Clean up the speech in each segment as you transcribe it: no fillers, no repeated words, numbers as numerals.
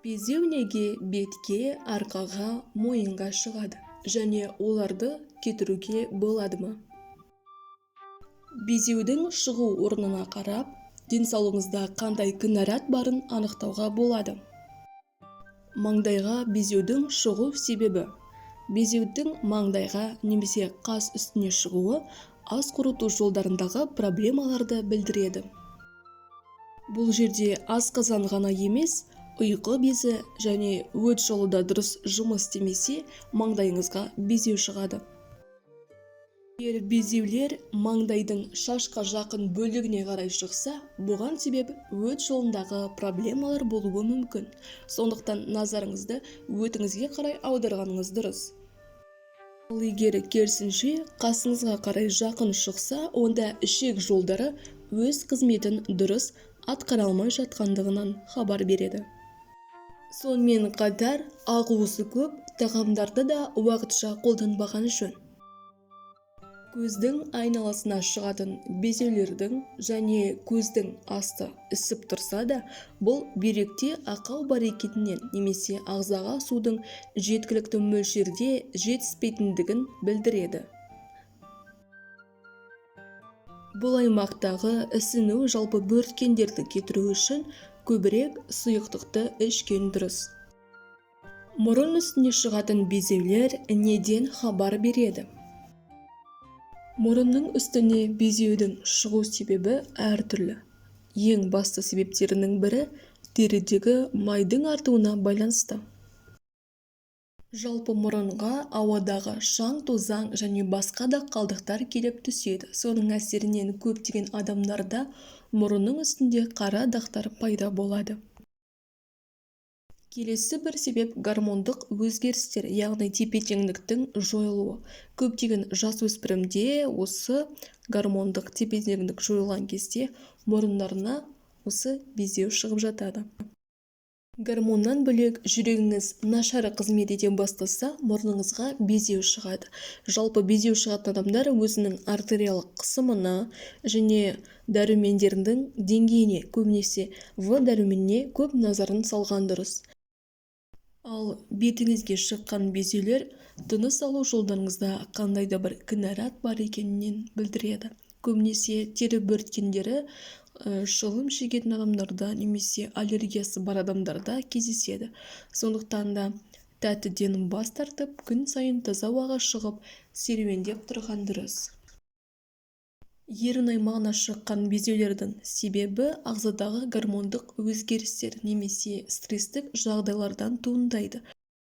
Безеу неге бетке, арқаға, мойынға шығады және оларды кетіруге болады ма? Безеудің шығу орнына қарап, денсаулығыңызда қандай кінәрат барын анықтауға болады. Маңдайға безеудің шығу себебі. Безеудің маңдайға немесе қас үстіне шығуы ас қорыту жолдарындағы проблемаларды білдіреді. Бұл жерде асқазан ғана емес, ұйқы безі және өт жолы да дұрыс жұмыс істемесе, маңдайыңызға безеу шығады. Егер безеулер маңдайдың шашқа жақын бөлігіне қарай шықса, бұған себеп өт жолындағы проблемалар болуы мүмкін. Сондықтан назарыңызды өтіңізге қарай аударғаныңыз дұрыс. Ал егер керісінше қасыңызға қарай жақын шықса, онда ішек жолдары өз қызметін дұрыс атқара алмай жатқандығынан хабар береді. Сонымен қатар, ағуысы көп тағамдарды да уақытша қолданбаған жөн. Көздің айналасына шығатын безеулердің және көздің асты ісіп тұрса да, бұл бүйректе ақау бар екенінен немесе ағзаға судың жеткілікті мөлшерде жетіспейтіндігін білдіреді. Бұл аймақтағы ісіну жалпы бөрткендерді кетіру үшін көбірек сұйықтықты ішкен дұрыс. Мұрын үстіне шығатын безеулер неден хабар береді? Мұрынның үстіне безеудің шығу себебі әртүрлі. Ең басты себептерінің бірі терідегі майдың артуына байланысты. Жалпы мұрынға ауадағы шаң, тозаң және басқа да қалдықтар келіп түседі. Соның әсерінен көптеген адамдарда мұрынның үстінде қара дақтар пайда болады. Келесі бір себеп гормондық өзгерістер, яғни тепе-теңдіктің жойылуы. Көптеген жасөспірімде осы гормондық тепе-теңдік жойылған кезде мұрындарына осы безеу шығып жатады. Гормоннан бөлек жүрегіңіз нашар қызмет ете бастаса, мұрныңызға безеу шығады. Жалпы безеу шығатын адамдар өзінің артериялық қысымына және дәрумендердің деңгейіне, көбінесе В дәруменіне көп назарын салған дұрыс. Ал бетіңізге шыққан безеулер тыныс алу жолдарыңызда қандай да бір кінәрат бар екенінен білдіреді. Көбінесе тері бөрткендері шылым шегетін адамдарда немесе аллергиясы бар адамдарда кездеседі. Сондықтан да тәттіден бас тартып, күн сайын таза ауаға шығып, серуендеп тұрған дұрыс. Ерін аймағына шыққан безеулердің себебі ағзадағы гормондық өзгерістер немесе стресстік жағдайлардан туындайды.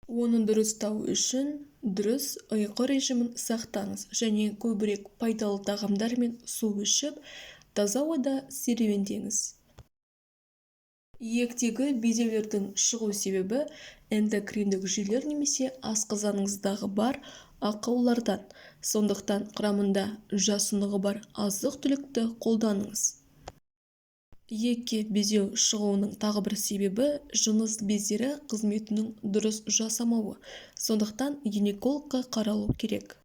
Оны дұрыстау үшін дұрыс ұйқы режимін сақтаңыз және көбірек пайдалы тағамдар мен су ішіп, таза ауада серуендеңіз. Иектегі безеулердің шығу себебі эндокриндік жүйелер немесе асқазаныңыздағы бар ақаулардан. Сондықтан құрамында жасұнығы бар азық-түлікті қолданыңыз. Иекке безеу шығуының тағы бір себебі жыныс бездері қызметінің дұрыс жасамауы. Сондықтан гинекологқа қаралу керек.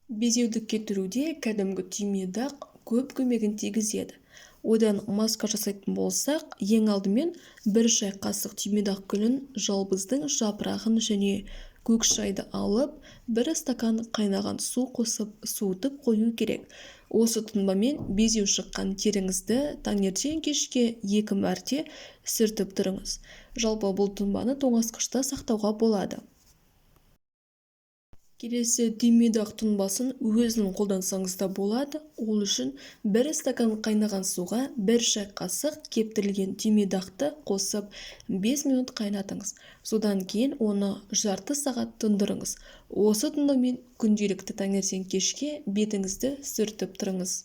Безеуді кетіруде кәдімгі түймедақ көп көмегін тигізеді. Одан маска жасайтын болсақ, ең алдымен 1 шай қасық түймедақ гүлін, жалбыздың жапырағын және көк шайды алып, 1 стакан қайнаған су қосып суытып қою керек. Осы тұнбамен безеу шыққан теріңізді таңертең кешке 2 мәрте сүртіп тұрыңыз. Жалпы бұл тұнбаны тоңазытқышта сақтауға болады. Келесі түймедақ тұнбасын өзінің қолдансаңыз да болады. Ол үшін 1 стакан қайнаған суға 1 шай қасық кептірілген түймедақты қосып 5 минут қайнатыңыз. Содан кейін оны жарты сағат тұндырыңыз. Осы тұнбамен күнделікті таңертең кешке бетіңізді сүртіп тұрыңыз.